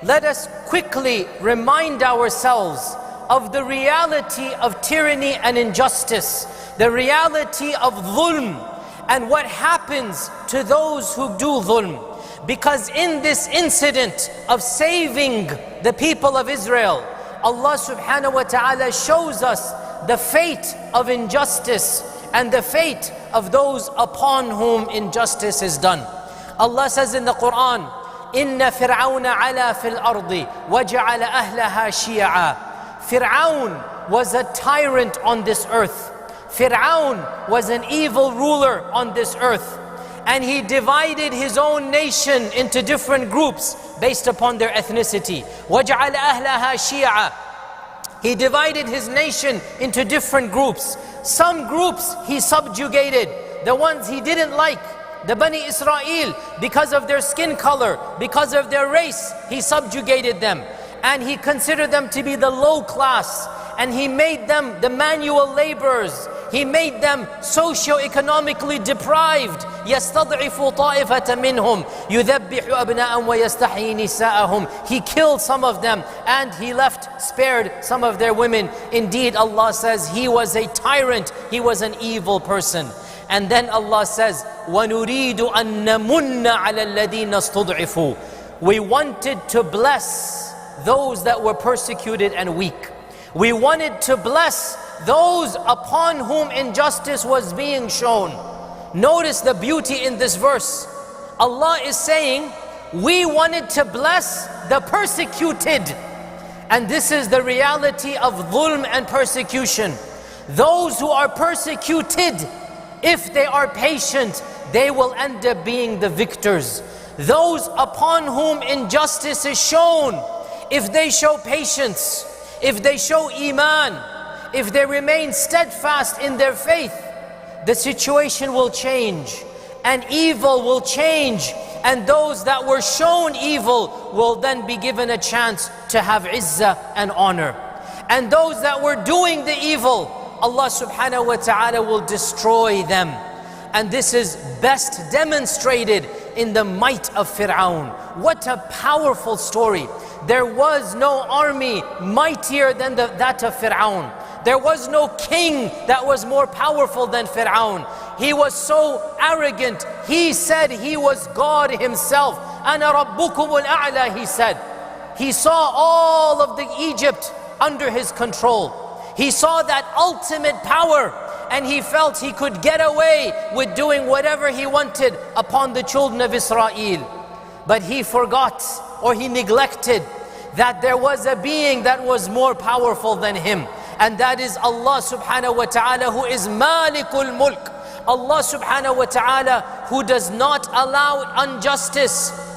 Let us quickly remind ourselves of the reality of tyranny and injustice, the reality of dhulm, and what happens to those who do dhulm. Because in this incident of saving the people of Israel, Allah subhanahu wa ta'ala shows us the fate of injustice and the fate of those upon whom injustice is done. Allah says in the Quran, إِنَّ فِرْعَوْنَ عَلَى فِي الْأَرْضِ وَجَعَلَ أَهْلَهَا شِيَعًا. Fir'aun was a tyrant on this earth. Fir'aun was an evil ruler on this earth. And he divided his own nation into different groups based upon their ethnicity. وَجَعَلَ أَهْلَهَا شِيَعًا. He divided his nation into different groups. Some groups he subjugated, the ones he didn't like, the Bani Israel, because of their skin color, because of their race, he subjugated them. And he considered them to be the low class. And he made them the manual laborers. He made them socio-economically deprived. يَسْتَضْعِفُ طَائِفَةً مِّنْهُمْ يُذَبِّحُ أَبْنَاءً وَيَسْتَحْيِي نِسَاءَهُمْ. He killed some of them and he left spared some of their women. Indeed, Allah says he was a tyrant. He was an evil person. And then Allah says, وَنُرِيدُ أَن نَمُنَّ عَلَى الَّذِينَ اسْتُضْعِفُوا. We wanted to bless those that were persecuted and weak. We wanted to bless those upon whom injustice was being shown. Notice the beauty in this verse. Allah is saying, we wanted to bless the persecuted. And this is the reality of dhulm and persecution. Those who are persecuted, if they are patient, they will end up being the victors. Those upon whom injustice is shown, if they show patience, if they show iman, if they remain steadfast in their faith, the situation will change and evil will change, and those that were shown evil will then be given a chance to have izzah and honor. And those that were doing the evil, Allah subhanahu wa ta'ala will destroy them. And this is best demonstrated in the might of Fir'aun. What a powerful story. There was no army mightier than that of Fir'aun. There was no king that was more powerful than Fir'aun. He was so arrogant. He said he was God himself. أَنَا رَبُّكُمُ الْأَعْلَى, he said. He saw all of the Egypt under his control. He saw that ultimate power, and he felt he could get away with doing whatever he wanted upon the children of Israel. But he forgot, or he neglected, that there was a being that was more powerful than him. And that is Allah subhanahu wa ta'ala, who is Malikul Mulk. Allah subhanahu wa ta'ala, who does not allow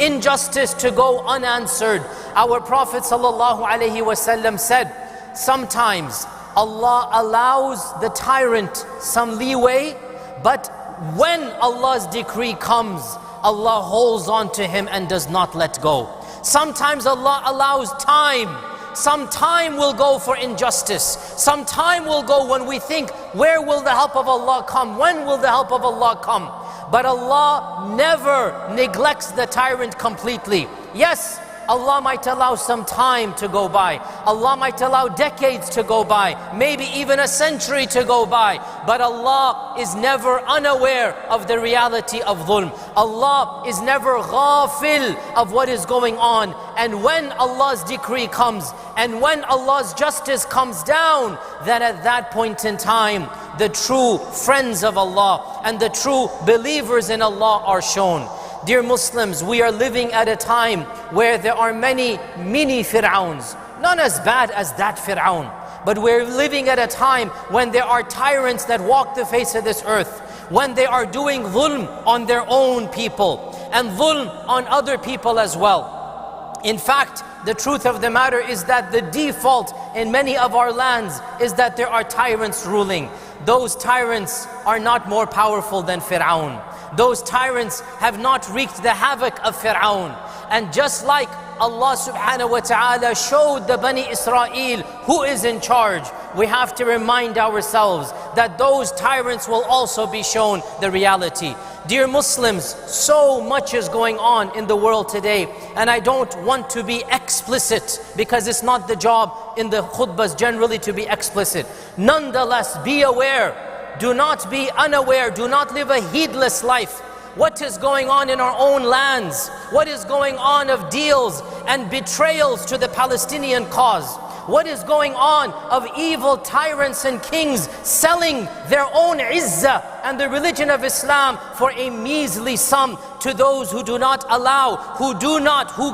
injustice to go unanswered. Our Prophet sallallahu alaihi wasallam said, sometimes Allah allows the tyrant some leeway, but when Allah's decree comes, Allah holds on to him and does not let go. Sometimes Allah allows time. Some time will go for injustice. Some time will go when we think, where will the help of Allah come? When will the help of Allah come? But Allah never neglects the tyrant completely. Yes, Allah might allow some time to go by. Allah might allow decades to go by, maybe even a century to go by. But Allah is never unaware of the reality of dhulm. Allah is never ghafil of what is going on. And when Allah's decree comes, and when Allah's justice comes down, then at that point in time, the true friends of Allah and the true believers in Allah are shown. Dear Muslims, we are living at a time where there are many mini Fir'auns, not as bad as that Fir'aun, but we're living at a time when there are tyrants that walk the face of this earth, when they are doing dhulm on their own people and dhulm on other people as well. In fact, the truth of the matter is that the default in many of our lands is that there are tyrants ruling. Those tyrants are not more powerful than Fir'aun. Those tyrants have not wreaked the havoc of Fir'aun. And just like Allah subhanahu wa ta'ala showed the Bani Israel who is in charge, we have to remind ourselves that those tyrants will also be shown the reality. Dear Muslims, so much is going on in the world today, and I don't want to be explicit because it's not the job in the khutbahs generally to be explicit. Nonetheless, be aware. Do not be unaware. Do not live a heedless life. What is going on in our own lands? What is going on of deals and betrayals to the Palestinian cause? What is going on of evil tyrants and kings selling their own izzah and the religion of Islam for a measly sum to those who do not allow, who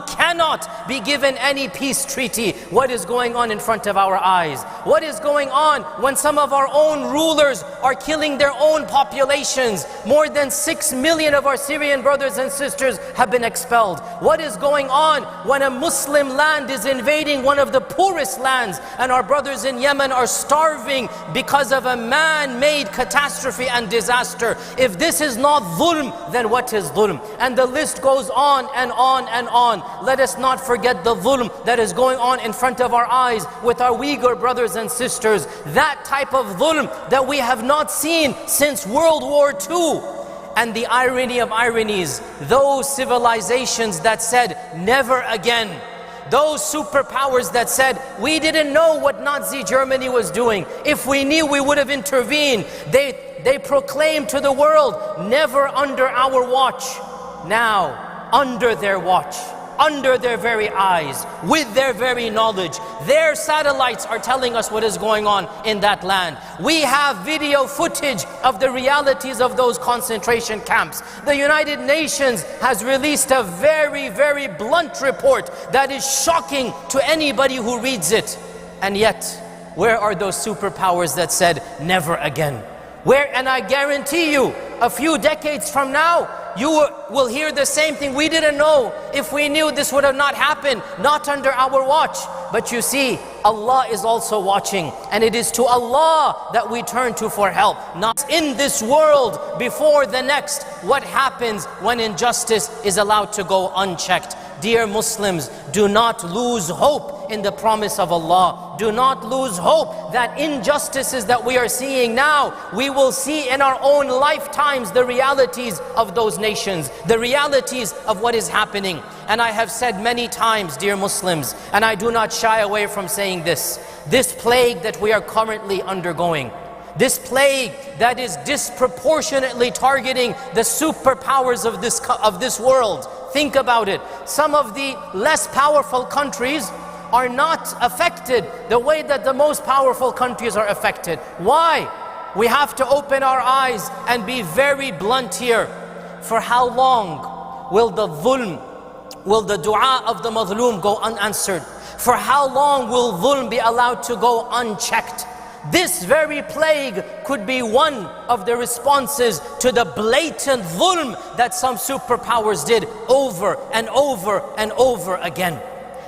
cannot be given any peace treaty? What is going on in front of our eyes? What is going on when some of our own rulers are killing their own populations? More than 6 million of our Syrian brothers and sisters have been expelled. What is going on when a Muslim land is invading one of the poorest lands and our brothers in Yemen are starving because of a man-made catastrophe and disaster? If this is not dhulm, then what is dhulm? And the list goes on and on and on. Let us not forget the dhulm that is going on in front of our eyes with our Uyghur brothers and sisters. That type of dhulm that we have not seen since World War II. And the irony of ironies, those civilizations that said never again, those superpowers that said, we didn't know what Nazi Germany was doing. If we knew, we would have intervened. They proclaimed to the world, never under our watch. Now, under their watch, under their very eyes, with their very knowledge, their satellites are telling us what is going on in that land. We have video footage of the realities of those concentration camps. The United Nations has released a very, very blunt report that is shocking to anybody who reads it. And yet, where are those superpowers that said never again? Where? And I guarantee you, a few decades from now, you will hear the same thing. We didn't know. If we knew, this would have not happened, not under our watch. But you see, Allah is also watching, and it is to Allah that we turn to for help, not in this world before the next. What happens when injustice is allowed to go unchecked? Dear Muslims, do not lose hope in the promise of Allah. Do not lose hope that injustices that we are seeing now, we will see in our own lifetimes the realities of those nations, the realities of what is happening. And I have said many times, dear Muslims, and I do not shy away from saying this plague that we are currently undergoing, this plague that is disproportionately targeting the superpowers of this world. Think about it. Some of the less powerful countries are not affected the way that the most powerful countries are affected. Why? We have to open our eyes and be very blunt here. For how long will the dhulm, will the dua of the mazloom go unanswered? For how long will dhulm be allowed to go unchecked? This very plague could be one of the responses to the blatant dhulm that some superpowers did over and over and over again.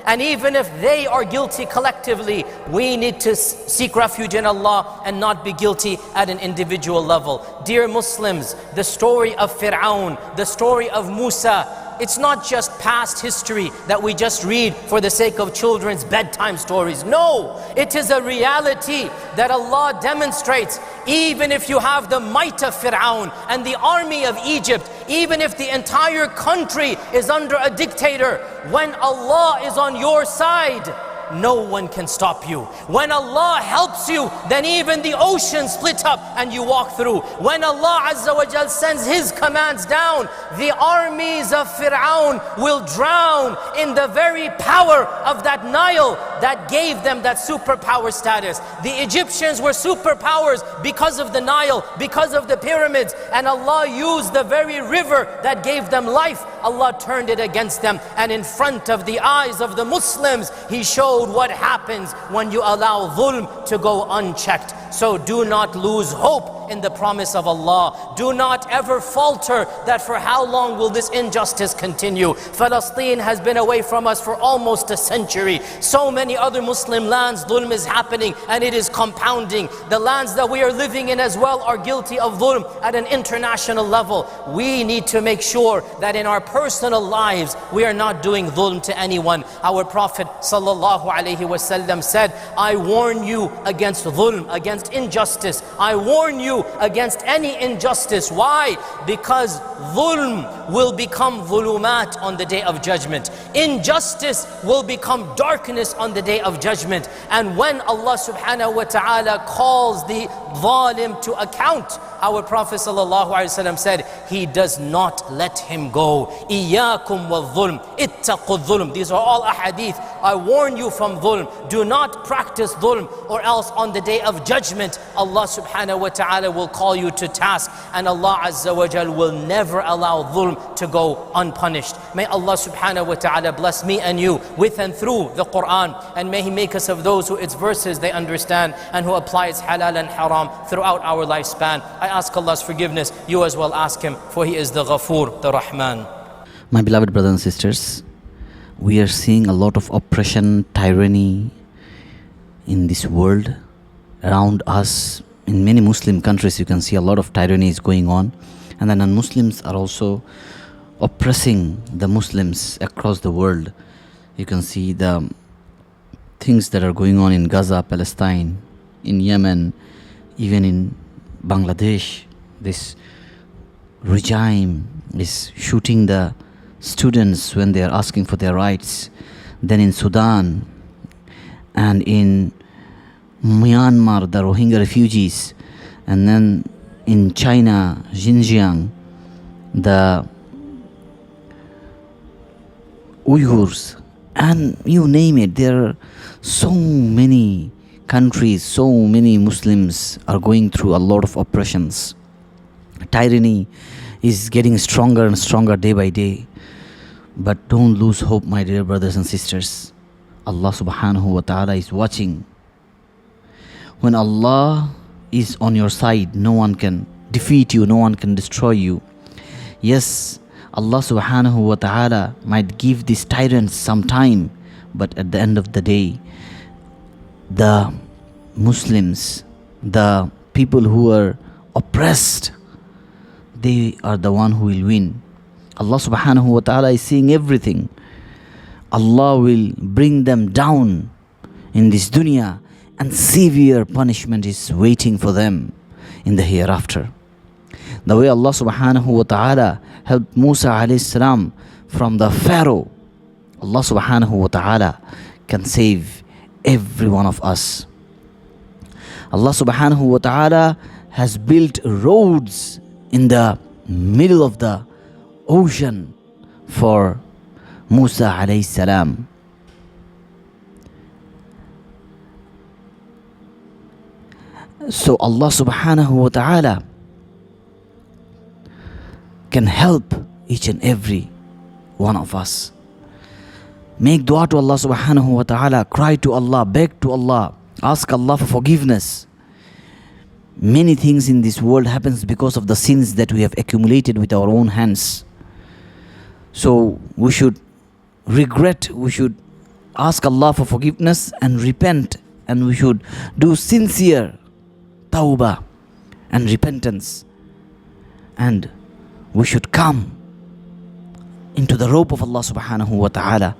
And even if they are guilty collectively, we need to seek refuge in Allah and not be guilty at an individual level. Dear Muslims, the story of Fir'aun, the story of Musa, it's not just past history that we just read for the sake of children's bedtime stories. No, it is a reality that Allah demonstrates. Even if you have the might of Fir'aun and the army of Egypt, even if the entire country is under a dictator, when Allah is on your side, no one can stop you. When Allah helps you, then even the ocean split up and you walk through. When Allah Azza wa Jal sends His commands down, the armies of Fir'aun will drown in the very power of that Nile that gave them that superpower status. The Egyptians were superpowers because of the Nile, because of the pyramids, and Allah used the very river that gave them life. Allah turned it against them, and in front of the eyes of the Muslims, He showed what happens when you allow dhulm to go unchecked. So do not lose hope in the promise of Allah. Do not ever falter that for how long will this injustice continue? Palestine has been away from us for almost a century. So many other Muslim lands, dhulm is happening and it is compounding. The lands that we are living in as well are guilty of dhulm at an international level. We need to make sure that in our personal lives we are not doing dhulm to anyone. Our Prophet ﷺ said, I warn you against dhulm, against injustice. I warn you you against any injustice. Why? Because dhulm will become dhulumat on the day of judgment. Injustice will become darkness on the day of judgment. And when Allah subhanahu wa ta'ala calls the zalim to account, our Prophet ﷺ said, He does not let him go. إِيَّاكُمْ وَالظُّلْمِ اتَّقُوا الظُّلْمِ. These are all ahadith. I warn you from dhulm. Do not practice dhulm, or else on the day of judgment, Allah subhanahu wa ta'ala will call you to task, and Allah azza wa jal will never allow dhulm to go unpunished. May Allah subhanahu wa ta'ala bless me and you with and through the Quran, and may He make us of those who its verses they understand and who apply its halal and haram throughout our lifespan. I ask Allah's forgiveness. You as well ask Him, for He is the Ghafoor, the Rahman. My beloved brothers and sisters, we are seeing a lot of oppression, tyranny in this world around us. In many Muslim countries, you can see a lot of tyranny is going on, and the non-Muslims are also oppressing the Muslims across the world. You can see the things that are going on in Gaza, Palestine, in Yemen, even in Bangladesh. This regime is shooting the students when they are asking for their rights. Then in Sudan and in Myanmar, the Rohingya refugees, and then in China, Xinjiang, the Uyghurs, and you name it. There are so many countries, so many Muslims are going through a lot of oppressions. Tyranny is getting stronger and stronger day by day. But don't lose hope, my dear brothers and sisters. Allah subhanahu wa ta'ala is watching. When Allah is on your side, no one can defeat you, no one can destroy you. Yes, Allah subhanahu wa ta'ala might give these tyrants some time, but at the end of the day, the Muslims, the people who are oppressed, they are the one who will win. Allah subhanahu wa ta'ala is seeing everything. Allah will bring them down in this dunya, and severe punishment is waiting for them in the hereafter. The way Allah subhanahu wa ta'ala helped Musa alayhi salam from the Pharaoh, Allah subhanahu wa ta'ala can save every one of us. Allah subhanahu wa ta'ala has built roads in the middle of the ocean for Musa alayhi salam. So Allah subhanahu wa ta'ala can help each and every one of us. Make dua to Allah subhanahu wa ta'ala, cry to Allah, beg to Allah, ask Allah for forgiveness. Many things in this world happens because of the sins that we have accumulated with our own hands. So we should regret, we should ask Allah for forgiveness and repent, and we should do sincere tawbah and repentance, and we should come into the rope of Allah subhanahu wa ta'ala.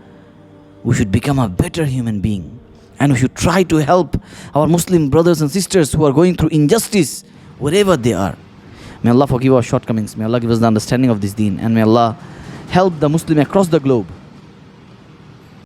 We should become a better human being, and we should try to help our Muslim brothers and sisters who are going through injustice wherever they are. May Allah forgive our shortcomings, may Allah give us the understanding of this deen, and may Allah help the Muslim across the globe